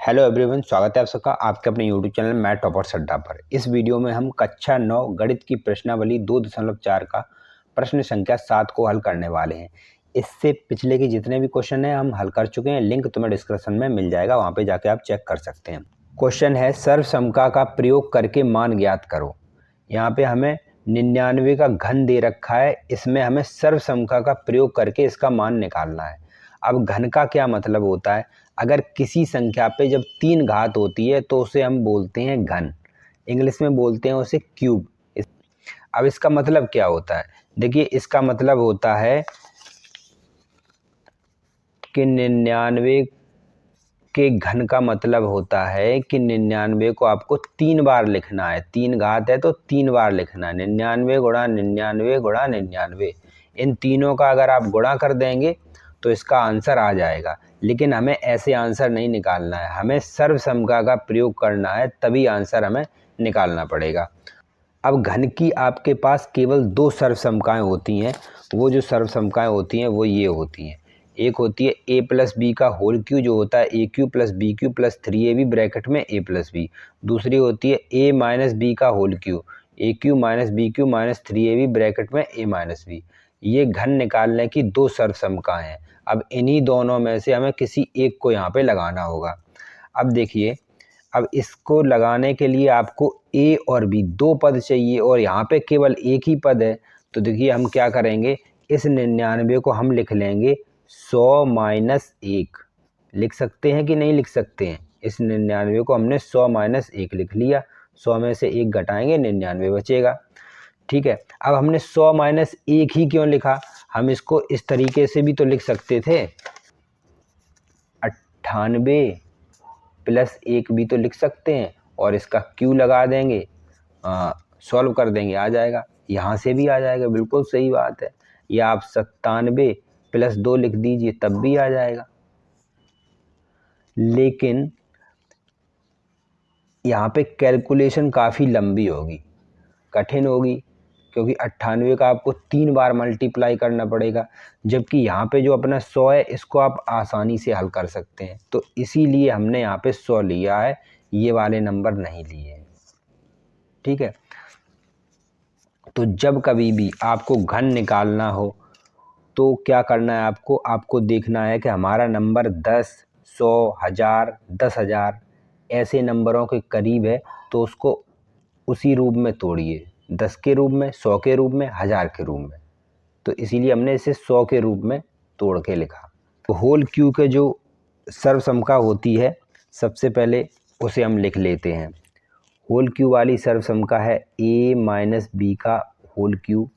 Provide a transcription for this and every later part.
Hello everyone, स्वागत है आप सबका आपके अपने यूट्यूब चैनल मैथ टॉपर्स अड्डा पर। इस वीडियो में हम कक्षा 9 गणित की प्रश्नावली 2.4 का प्रश्न संख्या 7 को हल करने वाले हैं। इससे पिछले के जितने भी क्वेश्चन हैं हम हल कर चुके हैं। लिंक तुम्हें डिस्क्रिप्शन में मिल जाएगा, वहाँ पे जाके आप चेक कर सकते हैं। क्वेश्चन है सर्वसमता का प्रयोग करके मान ज्ञात करो। यहाँ पे हमें 99 का घन दे रखा है, इसमें हमें सर्वसमता का प्रयोग करके इसका मान निकालना है। अब घन का क्या मतलब होता है? अगर किसी संख्या पे जब 3 घात होती है तो उसे हम बोलते हैं घन, इंग्लिश में बोलते हैं उसे क्यूब। अब इसका मतलब क्या होता है? देखिए, इसका मतलब होता है कि 99 के घन का मतलब होता है कि 99 को आपको 3 बार लिखना है। 3 घात है तो 3 बार लिखना है। 99 गुणा 99 गुणा 99, इन तीनों का अगर आप गुणा कर देंगे तो इसका आंसर आ जाएगा। लेकिन हमें ऐसे आंसर नहीं निकालना है, हमें सर्वसमता का प्रयोग करना है, तभी आंसर हमें निकालना पड़ेगा। अब घन की आपके पास केवल 2 सर्वसमताएं होती हैं। वो जो सर्वसमताएं होती हैं वो ये होती हैं। एक होती है a प्लस बी का होल क्यू, जो होता है A cube plus B cube plus 3ab bracket में a प्लस बी। दूसरी होती है a माइनस बी का whole cube, A cube minus B cube minus 3ab bracket में a माइनस बी। ये घन निकालने की 2 सर्वसमताएं हैं। अब इन्हीं दोनों में से हमें किसी एक को यहाँ पे लगाना होगा। अब देखिए, अब इसको लगाने के लिए आपको a और b 2 पद चाहिए और यहाँ पे केवल एक ही पद है। तो देखिए हम क्या करेंगे, इस 99 को हम लिख लेंगे 100 माइनस 1। लिख सकते हैं कि नहीं लिख सकते हैं? इस 99 को हमने 100 माइनस 1 लिख लिया। 100 में से 1 घटाएंगे, 99 बचेगा। ठीक है, अब हमने 100 माइनस 1 ही क्यों लिखा? हम इसको इस तरीके से भी तो लिख सकते थे, 98 प्लस 1 भी तो लिख सकते हैं और इसका क्यू लगा देंगे, सॉल्व कर देंगे, आ जाएगा। यहाँ से भी आ जाएगा, बिल्कुल सही बात है। या आप 97 प्लस 2 लिख दीजिए, तब भी आ जाएगा। लेकिन यहाँ पे कैलकुलेशन काफ़ी लंबी होगी, कठिन होगी, क्योंकि 98 का आपको 3 बार मल्टीप्लाई करना पड़ेगा। जबकि यहाँ पे जो अपना 100 है, इसको आप आसानी से हल कर सकते हैं। तो इसीलिए हमने यहाँ पे 100 लिया है, ये वाले नंबर नहीं लिए हैं। ठीक है, तो जब कभी भी आपको घन निकालना हो तो क्या करना है, आपको देखना है कि हमारा नंबर 10, 100, 1000, 10,000 ऐसे नंबरों के करीब है, तो उसको उसी रूप में तोड़िए, 10 के रूप में, 100 के रूप में, 1000 के रूप में। तो इसीलिए हमने इसे 100 के रूप में तोड़ के लिखा। तो होल क्यू के जो सर्वसमता होती है, सबसे पहले उसे हम लिख लेते हैं। होल क्यू वाली सर्वसमता है a माइनस बी का होल क्यू,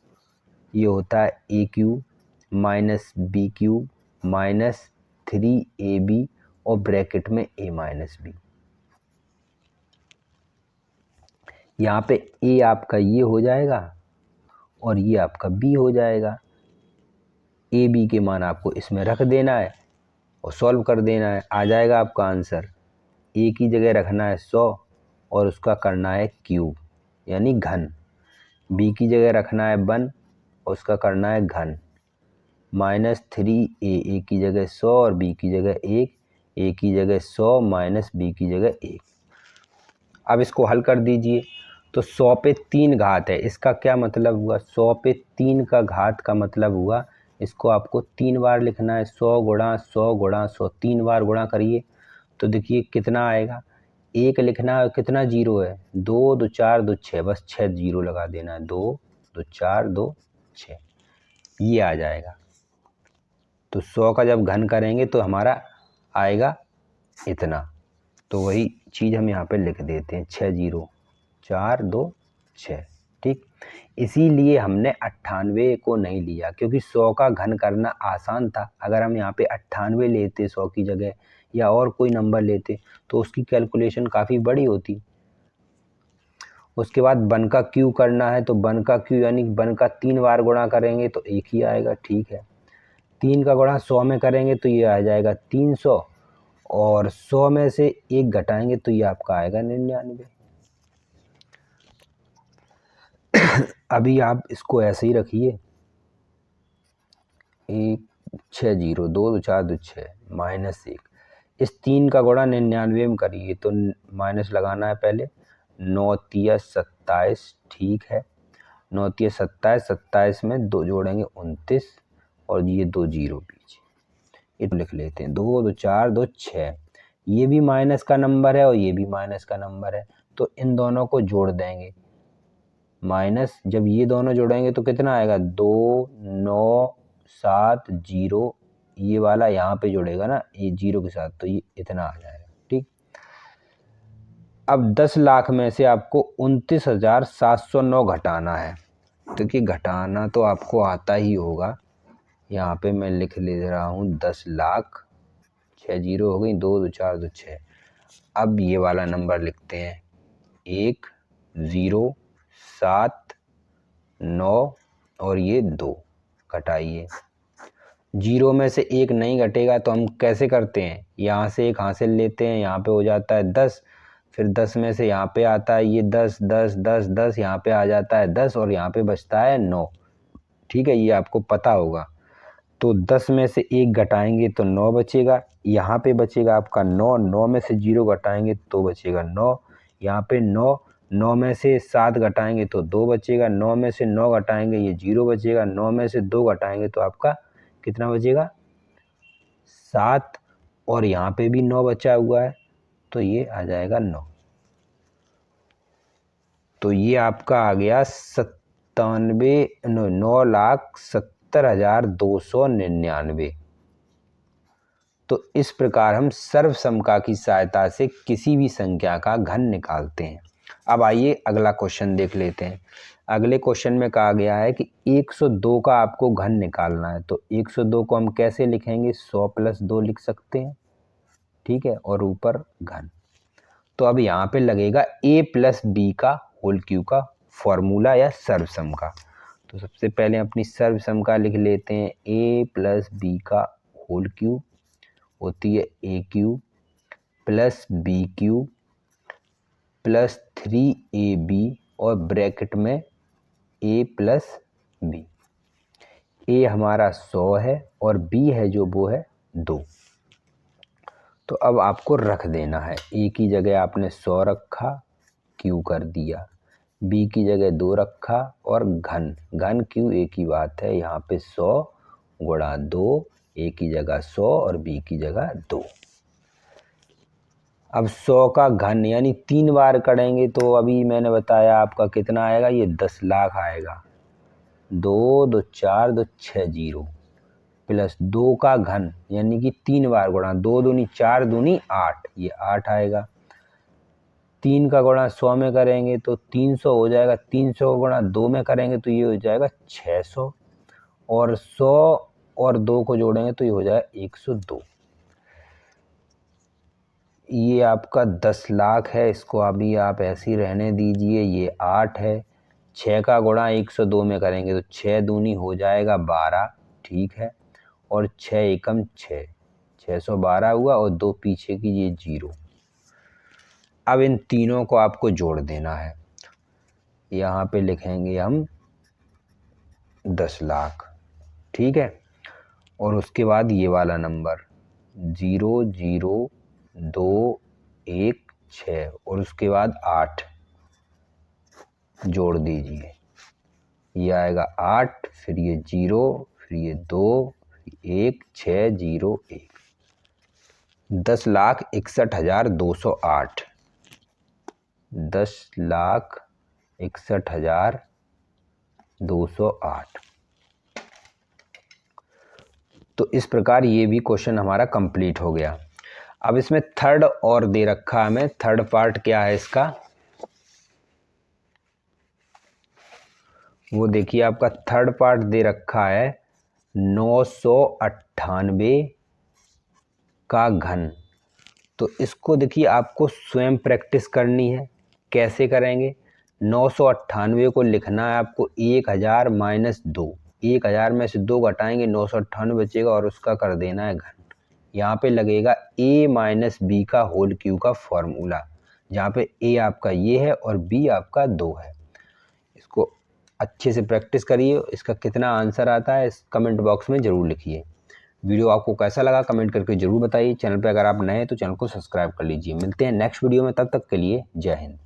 ये होता है A cube minus B cube minus 3ab और ब्रैकेट में a माइनस बी। यहाँ पे a आपका ये हो जाएगा और ये आपका b हो जाएगा। a b के मान आपको इसमें रख देना है और सॉल्व कर देना है, आ जाएगा आपका आंसर। a की जगह रखना है 100 और उसका करना है क्यूब यानी घन। b की जगह रखना है 1 और उसका करना है घन। माइनस 3a, a की जगह 100 और b की जगह 1, a की जगह 100 माइनस b की जगह 1। अब इसको हल कर दीजिए। तो 100 पे 3 घात है, इसका क्या मतलब हुआ? 100 पे 3 का घात का मतलब हुआ इसको आपको 3 बार लिखना है। 100 गुणा 100 गुणा 100, 3 बार गुणा करिए तो देखिए कितना आएगा। 1 लिखना है, कितना जीरो है? 2 2 4 2 6, बस 6 जीरो लगा देना है। 2 2 4 2 6, ये आ जाएगा। तो 100 का जब घन करेंगे तो हमारा आएगा इतना। तो वही चीज़ हम यहाँ पे लिख देते हैं, 6 0 4 2 6। ठीक, इसीलिए हमने 98 को नहीं लिया, क्योंकि 100 का घन करना आसान था। अगर हम यहाँ पे 98 लेते 100 की जगह या और कोई नंबर लेते तो उसकी कैलकुलेशन काफ़ी बड़ी होती। उसके बाद 1 का क्यू करना है, तो 1 का क्यू यानी 1 का 3 बार गुणा करेंगे तो एक ही आएगा। ठीक है, 3 का गुणा 100 में करेंगे तो ये आ जाएगा 300 और 100 में से 1 घटाएंगे तो ये आपका आएगा 99। अभी आप इसको ऐसे ही रखिए, 1 6 0 2 2 4 2 6 माइनस 1, इस 3 का गुणा 99 में करिए तो माइनस लगाना है पहले। 9 तिया 27, ठीक है। 9 तिया 27, 27 में 2 जोड़ेंगे 29 और ये 2 जीरो पीछे, ये तो लिख लेते हैं। 2 2 4 2 6, ये भी माइनस का नंबर है और ये भी माइनस का नंबर है, तो इन दोनों को जोड़ देंगे। माइनस जब ये दोनों जोड़ेंगे तो कितना आएगा, 2 9 7 0, ये वाला यहाँ पे जुड़ेगा ना ये जीरो के साथ, तो ये इतना आ जाएगा, ठीक। अब 10 लाख में से आपको 29,709 घटाना है, तो कि घटाना तो आपको आता ही होगा। यहाँ पे मैं लिख ले रहा हूँ 10 लाख, 6 जीरो हो गई, 2 2 4 2 6। अब ये वाला नंबर लिखते हैं 1 0 7 9 और ये 2, घटाइए। जीरो में से एक नहीं घटेगा तो हम कैसे करते हैं, यहाँ से एक हासिल लेते हैं, यहाँ पे हो जाता है 10, फिर 10 में से यहाँ पे आता है ये 10 10 10 10, यहाँ पे आ जाता है 10 और यहाँ पे बचता है 9, ठीक है, ये आपको पता होगा। तो 10 में से एक घटाएंगे तो 9 बचेगा, यहाँ पे बचेगा आपका 9, 9 में से 0 घटाएंगे तो बचेगा 9, यहाँ पे 9, 9 में से 7 घटाएंगे तो 2 बचेगा, 9 में से 9 घटाएंगे ये 0 बचेगा, 9 में से 2 घटाएंगे तो आपका कितना बचेगा, 7, और यहाँ पे भी 9 बचा हुआ है तो ये आ जाएगा 9। तो ये आपका आ गया 9,70,299। तो इस प्रकार हम सर्वसमका की सहायता से किसी भी संख्या का घन निकालते हैं। अब आइए अगला क्वेश्चन देख लेते हैं। अगले क्वेश्चन में कहा गया है कि 102 का आपको घन निकालना है। तो 102 को हम कैसे लिखेंगे, 100 + 2 लिख सकते हैं, ठीक है, और ऊपर घन। तो अब यहाँ पे लगेगा a + b का होल क्यूब का फॉर्मूला या सर्वसमका। तो सबसे पहले अपनी सर्वसमका लिख लेते हैं, a + b का होल क्यूब होती है a³ + b³ + 3ab और ब्रैकेट में a + b। a हमारा 100 है और b है जो वो है 2। तो अब आपको रख देना है, a की जगह आपने 100 रखा, q कर दिया, b की जगह 2 रखा और घन q एक ही बात है, यहाँ पे 100 × 2, a की जगह 100 और b की जगह 2। अब 100 का घन यानी 3 बार करेंगे तो अभी मैंने बताया आपका कितना आएगा, ये 10 लाख आएगा। 2 2 4 2 6 0 + 2 का घन यानी कि 3 बार गुणा, 2 दूनी 4 दूनी 8, ये 8 आएगा। 3 का गुणा 100 में करेंगे तो 300 हो जाएगा, 300 गुणा 2 में करेंगे तो ये हो जाएगा 600, और 100 और 2 को जोड़ेंगे तो ये हो जाएगा 102। ये आपका 10 लाख है, इसको अभी आप ऐसे ही रहने दीजिए। ये 8 है, 6 का गुणा 102 में करेंगे तो 6 दूनी हो जाएगा 12, ठीक है, और 6 एकम 6, 612 हुआ और 2 पीछे की ये 0। अब इन तीनों को आपको जोड़ देना है, यहाँ पे लिखेंगे हम 10 लाख, ठीक है, और उसके बाद ये वाला नंबर 0 0 2 1 6 और उसके बाद 8 जोड़ दीजिए, ये आएगा 8, फिर ये 0, फिर ये 2, 1 6 0 1, 10,61,208, 10,61,208। तो इस प्रकार ये भी क्वेश्चन हमारा कंप्लीट हो गया। अब इसमें थर्ड और दे रखा है हमें, थर्ड पार्ट क्या है इसका, वो देखिए आपका थर्ड पार्ट दे रखा है 998 का घन। तो इसको देखिए आपको स्वयं प्रैक्टिस करनी है। कैसे करेंगे, 998 को लिखना है आपको 1000 - 2, 1000 में से 2 घटाएंगे 998 बचेगा और उसका कर देना है घन। यहाँ पे लगेगा a - b का होल क्यूब का फॉर्मूला, जहाँ पे a आपका ये है और b आपका 2 है। इसको अच्छे से प्रैक्टिस करिए, इसका कितना आंसर आता है इस कमेंट बॉक्स में ज़रूर लिखिए। वीडियो आपको कैसा लगा कमेंट करके ज़रूर बताइए। चैनल पे अगर आप नए हैं तो चैनल को सब्सक्राइब कर लीजिए। मिलते हैं नेक्स्ट वीडियो में, तब तक के लिए जय हिंद।